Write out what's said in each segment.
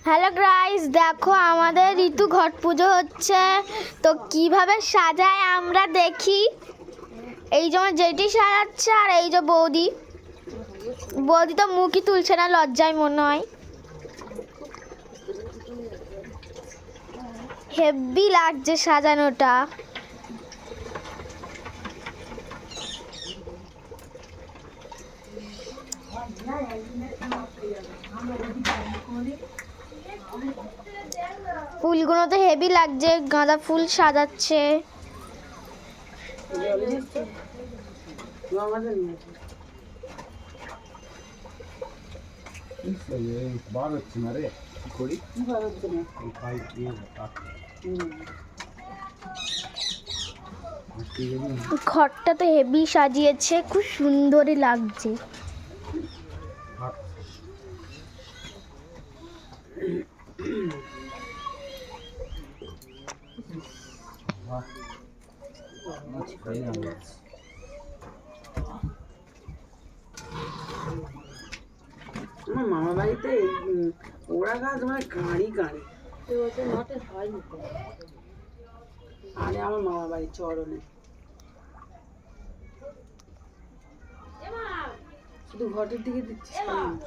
Hello guys, দেখো আমাদের ঋতু ঘট পুজো হচ্ছে। তো কিভাবে সাজায় আমরা দেখি। এই যে আমার জেঠি সাজাচ্ছে, আর এই যে বৌদি তো মুখই তুলছে না, লজ্জায় মনে হয়। হেভি লাগছে সাজানোটা। ফুলগুলো তো হেভি লাগছে, গাঁদা ফুল সাজাচ্ছে। ঘরটা তো হেভি সাজিয়েছে, খুব সুন্দরই লাগছে। আমার মামা বাড়িতে ওরা গাছ মানে গাড়ি গাড়ি আরে আমার মামা বাড়ি চরণে শুধু ঘটের দিকে দিচ্ছিস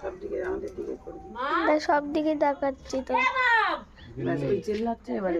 সব দিকে আমাদের দিকে করবি, সব দিকে তাকাচ্ছি তো। চিল্লাচ্ছে এবারে